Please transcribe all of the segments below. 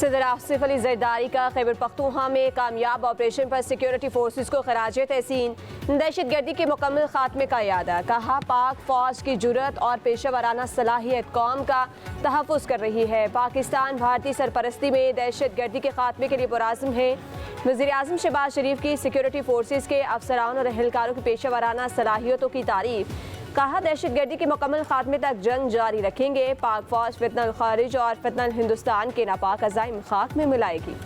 सदर आसिफ अली जरदारी का खैबर पख्तूनख्वा में कामयाब ऑपरेशन पर सिक्योरिटी फोर्सेस को खराज तहसीन, दहशतगर्दी के मुकम्मल खात्मे का यादा। कहा पाक फौज की जुर्रत और पेशा वराना सलाहियत कौम का तहफ़्फ़ुज़ कर रही है। पाकिस्तान भारतीय सरपरस्ती में दहशतगर्दी के खात्मे के लिए पुरआज़्म है। वज़ीर आज़म शहबाज शरीफ की सिक्योरिटी फोर्सेस के अफसरान और अहलकारों की पेशा वराना सलाहियतों की तारीफ। कहा दहशतगर्दी के मुकम्मल खात्मे तक जंग जारी रखेंगे। पाक फौज फितनल खारिज और फितनल हिंदुस्तान के नापाक अज़ाइम खाक में मिलाएगी।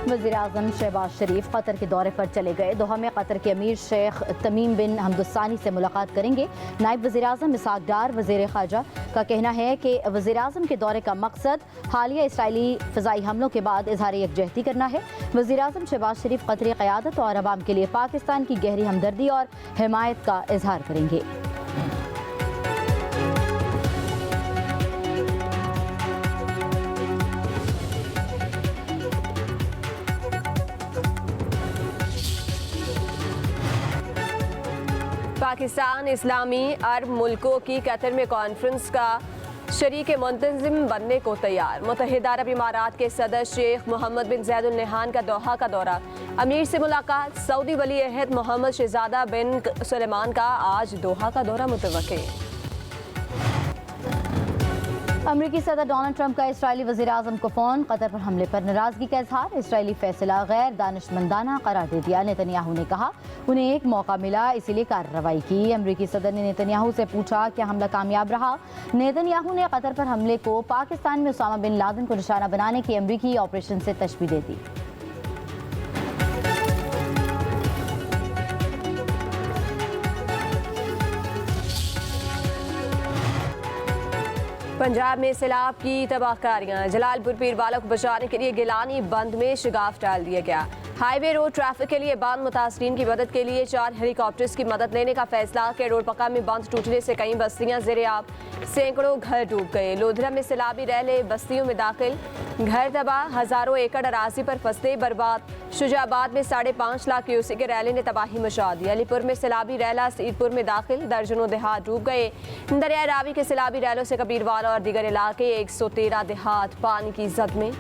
वज़ीर आज़म शहबाज शरीफ कतर के दौरे पर चले गए। दोहा में कतर के अमीर शेख तमीम बिन हमदुस्सानी से मुलाकात करेंगे। नायब वज़ीर आज़म इसहाक डार वज़ीर ख़ारजा का कहना है कि वज़ीर आज़म के दौरे का मकसद हालिया इसराइली फ़ज़ाई हमलों के बाद इज़हार यकजहती करना है। वज़ीर आज़म शहबाज शरीफ कतरी क़यादत और अवाम के लिए पाकिस्तान की गहरी हमदर्दी और हिमायत का इजहार करेंगे। पाकिस्तान इस्लामी अरब मुल्कों की कतर में कॉन्फ्रेंस का शरीक मुंतज़िम बनने को तैयार। मुत्तहिदा अरब इमारात के सदर शेख मोहम्मद बिन ज़ैद अल नहान का दोहा का दौरा। अमीर से मुलाकात। सऊदी वली अहद मोहम्मद शहजादा बिन सुलेमान का आज दोहा का दौरा मुतवक्के। अमरीकी सदर डोनाल्ड ट्रंप का इसराइली वज़ीर आज़म को फ़ोन। कतर पर हमले पर नाराज़गी का इजहार। इसराइली फैसला गैर दानिशमंदाना करार दे दिया। नेतन्याहू ने कहा उन्हें एक मौका मिला इसीलिए कार्रवाई की। अमरीकी सदर ने नेतन्याहू से पूछा क्या हमला कामयाब रहा। नेतन्याहू ने कतर पर हमले को पाकिस्तान में उसामा बिन लादेन को निशाना बनाने की अमरीकी ऑपरेशन से तशबीह दे दी। पंजाब में सैलाब की तबाहकारियां। जलालपुर पीरवाला को बचाने के लिए गिलानी बंद में शिगाफ डाल दिया गया। हाईवे रोड ट्रैफिक के लिए बंद। मुतासरीन की मदद के लिए 4 हेलीकॉप्टर्स की मदद लेने का फैसला। के रोड पक्का में बंद टूटने से कई बस्तियां ज़ेर-ए-आब, सैकड़ों घर डूब गए। लोधरा में सैलाबी रैले बस्तियों में दाखिल, घर तबाह, हजारों एकड़ अराजी पर फसलें बर्बाद। शुजाबाद में 5.5 लाख क्यूसेक के रैले ने तबाही मचा दी। अलीपुर में सैलाबी रैला सीरपुर में दाखिल, दर्जनों देहात डूब गए। दरिया रावी के सैलाबी रैलों से कबीरवाला और दीगर इलाके 113 देहात पानी की जद में।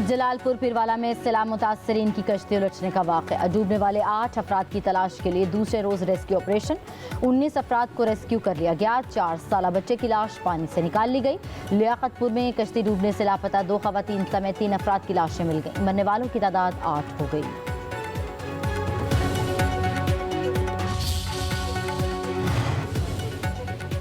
जलालपुर पीरवाला में सैलाब मुतासरीन की कश्ती उलटने का वाक़या। डूबने वाले 8 अफराद की तलाश के लिए दूसरे रोज़ रेस्क्यू ऑपरेशन। 19 अफराद को रेस्क्यू कर लिया गया। 4 साला बच्चे की लाश पानी से निकाल ली गई। लियाकतपुर में कश्ती डूबने से लापता 2 ख़वातीन समेत 3 अफराद की लाशें मिल गई। मरने वालों की तादाद 8 हो गई।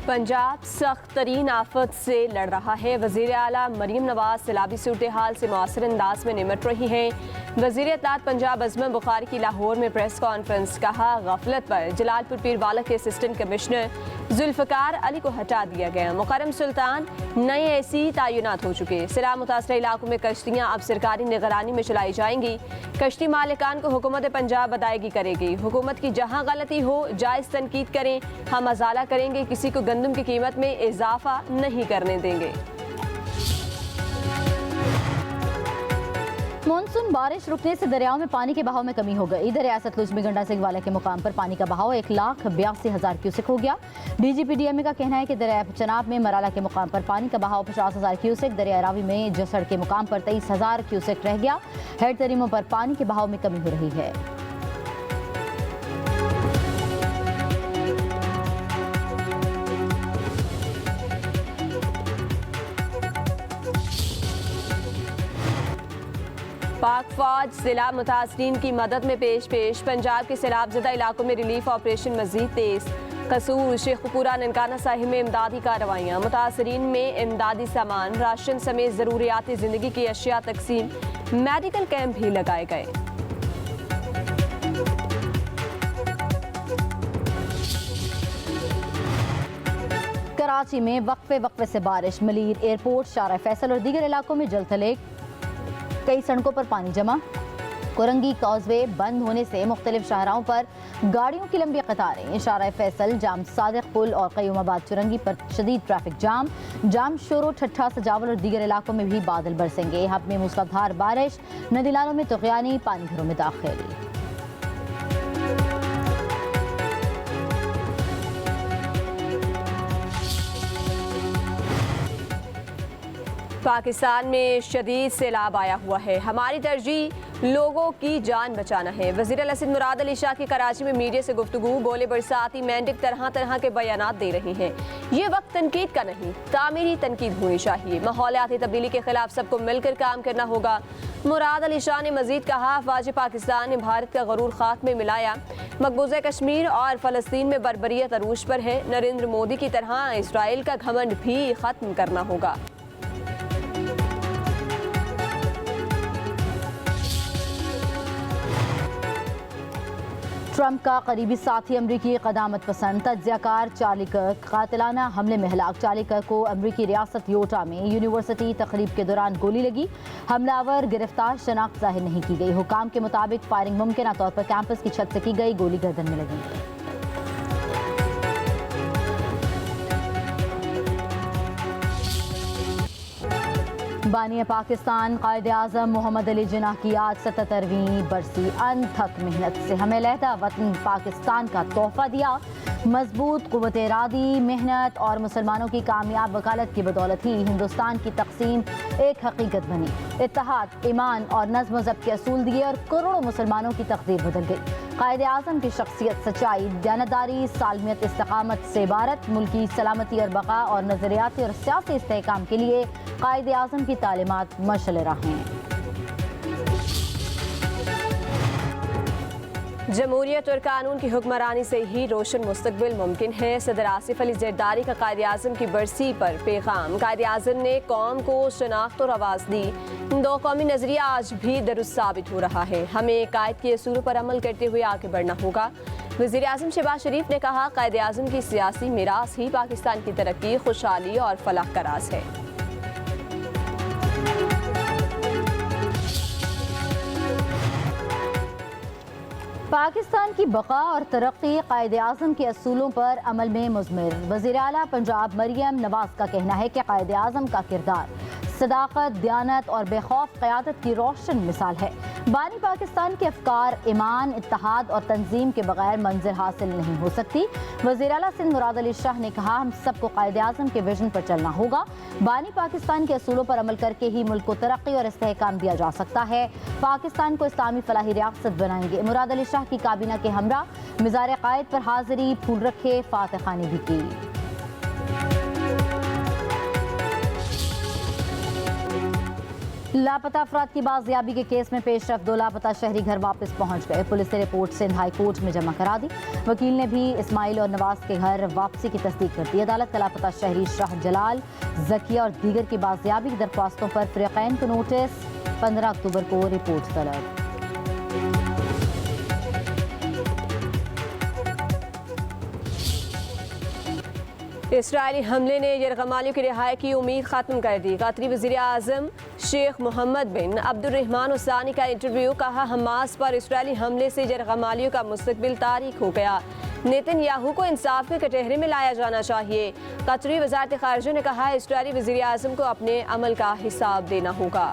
पंजाब सख्त तरीन आफत से लड़ रहा है। वज़ीर आला मरीम नवाज सैलाबी सूरत हाल से मौसर अंदाज में निमट रही हैं। वज़ीर इत्तलात पंजाब अज़म बुखारी की लाहौर में प्रेस कॉन्फ्रेंस। कहा गफलत पर जलालपुर पीरवाला के असिस्टेंट कमिश्नर जुल्फ़कार अली को हटा दिया गया। मुकर्रम सुल्तान नए एसी तैनात हो चुके। सैलाब मुतासर इलाकों में कश्तियाँ अब सरकारी निगरानी में चलाई जाएंगी। कश्ती मालिकान को हुकूमत पंजाब अदायगी करेगी। हुकूमत की जहाँ गलती हो जायज़ तनकीद करें, हम अजाला करेंगे। किसी को गंदम की कीमत में इजाफा नहीं करने देंगे। मानसून बारिश रुकने से दरियाओं में पानी के बहाव में कमी हो गई। इधर रियासत लुजमी गंडा सिंहवाला के मुकाम पर पानी का बहाव 1,82,000 क्यूसेक हो गया। DGPDMA का कहना है कि दरिया चनाब में मराला के मुकाम पर पानी का बहाव 50,000 क्यूसेक, दरिया रावी में जसड़ के मुकाम पर 23,000 क्यूसेक रह गया। हेड तरीमों पर पानी के बहाव में कमी हो रही है। पाक फौज सैलाब मुतासरीन की मदद में पेश। पंजाब के सैलाब ज़दा इलाकों में रिलीफ ऑपरेशन मजीद तेज। कसूर, शेखपुरा, ननकाना साहिब में इमदादी कार्रवाइयाँ। मुतासरीन में इमदादी सामान, राशन समेत ज़रूरियाती ज़िंदगी की अशिया तकसीम। मेडिकल कैंप भी लगाए गए। कराची में वक्फे से बारिश। मलीर एयरपोर्ट, शारा फैसल और दीगर इलाकों में जलथले। कई सड़कों पर पानी जमा। कोरंगी कॉजवे बंद होने से मुख्तलिफ शाहराहों पर गाड़ियों की लंबी कतारें। शारा फैसल, जाम सादिक पुल और क़य्यूमाबाद चुरंगी पर शदीद ट्रैफिक जाम शोरो, ठट्ठा, सजावल और दीगर इलाकों में भी बादल बरसेंगे। हब में मूसलाधार बारिश, नदी नालों में तुग़यानी, पानी घरों में दाखिल। पाकिस्तान में शदीद सैलाब आया हुआ है। हमारी तरजीह लोगों की जान बचाना है। वज़ीर अल-सिंध मुराद अली शाह की कराची में मीडिया से गुफ्तगू। बोले बरसाती मेंढक तरह तरह के बयानात दे रही हैं। ये वक्त तनकीद का नहीं, तामीरी तनकीद होनी चाहिए। माहौलियाती तब्दीली के खिलाफ सबको मिलकर काम करना होगा। मुराद अली शाह ने मजीद कहा, अफवाज पाकिस्तान ने भारत का गरूर खाक में मिलाया। मकबूजा कश्मीर और फ़लस्तीन में बर्बरियत अरूज पर है। नरेंद्र मोदी की तरह इसराइल का घमंड भी ख़त्म करना होगा। ट्रंप का करीबी साथी अमरीकी क़दामत पसंद तज्ज़ियाकार चार्ली कर्क कातिलाना हमले में हलाक। चार्ली कर्क को अमरीकी रियासत योटा में यूनिवर्सिटी तकरीब के दौरान गोली लगी। हमलावर गिरफ्तार, शनाख्त जाहिर नहीं की गई। हुकाम के मुताबिक फायरिंग मुमकिन तौर पर कैंपस की छत से की गई। गोली गर्दन में लगी। बानी पाकिस्तान कायदे आज़म मोहम्मद अली जिन्ना की आज 77वीं बरसी। अनथक मेहनत से हमें लहदा वतन पाकिस्तान का तोहफा दिया। मजबूत कुव्वत इरादी, मेहनत और मुसलमानों की कामयाब वकालत की बदौलत ही हिंदुस्तान की तकसीम एक हकीकत बनी। इत्तेहाद, ईमान और नज़्म ज़ब्त के असूल दिए और करोड़ों मुसलमानों की तकदीर बदल गई। कायदे आज़म की शख्सियत सच्चाई, दयानतदारी, सालमियत, इस्तिकामत से इबारत। मुल्की सलामती और बका और नज़रियाती और सियासी इस्तेहकाम के लिए कायदे आज़म की तालीमात मशअल राह हैं। जमहूरियत और कानून की हुक्मरानी से ही रोशन मुस्तकबिल मुमकिन है। सदर आसिफ अली जरदारी का कायदे आज़म की बरसी पर पैगाम। कायदे आज़म ने कौम को शनाख्त और आवाज़ दी। दो कौमी नजरिया आज भी दुरुस्त साबित हो रहा है। हमें कायद के असूलों पर अमल करते हुए आगे बढ़ना होगा। वज़ीर आज़म शहबाज शरीफ ने कहा, कायदे आज़म की सियासी मीरास ही पाकिस्तान की तरक्की, खुशहाली और फलाह का राज है। पाकिस्तान की बका और तरक्की कायदे आज़म के असूलों पर अमल में मुज़मिर। वज़ीर आला पंजाब मरियम नवाज का कहना है कि कायदे आज़म का किरदार सदाकत, दयानत और बेखौफ क़यादत की रोशन मिसाल है। बानी पाकिस्तान के अफकार, ईमान, इत्तेहाद और तंजीम के बगैर मंजिल हासिल नहीं हो सकती। वज़ीर आला सिंध मुराद अली शाह ने कहा, हम सबको कायदे आज़म के विजन पर चलना होगा। बानी पाकिस्तान के असूलों पर अमल करके ही मुल्क को तरक्की और इस्तेहकाम दिया जा सकता है। पाकिस्तान को इस्लामी फलाही रियासत बनाएंगे। मुराद अली शाह की काबीना के हमरा मिज़ार कायद पर हाजिरी, फूल रखे, फातह खानी भी की। लापता अफराद की बाजियाबी के केस में पेशरफ। 2 लापता शहरी घर वापस पहुंच गए। पुलिस ने रिपोर्ट सिंध हाई कोर्ट में जमा करा दी। वकील ने भी इस्माइल और नवाज के घर वापसी की तस्दीक कर दी। अदालत का लापता शहरी शाह जलाल, जकिया और दीगर की बाजियाबी की दरख्वास्तों पर फ़रीक़ैन को नोटिस। 15 अक्टूबर को रिपोर्ट तलब। इसराइली हमले ने यरगमालियों की रिहाई की उम्मीद ख़त्म कर दी। कतरी वज़ीर आज़म शेख मोहम्मद बिन अब्दुर्रहमान उसानी का इंटरव्यू। कहा, हमास पर इसराइली हमले से यरगमालियों का मुस्तकबिल तारीख हो गया। नेतन्याहू को इंसाफ के कटहरे में लाया जाना चाहिए। कतरी वज़ारत ख़ारिजा ने कहा, इसराइली वज़ीर आज़म को अपने अमल का हिसाब देना होगा।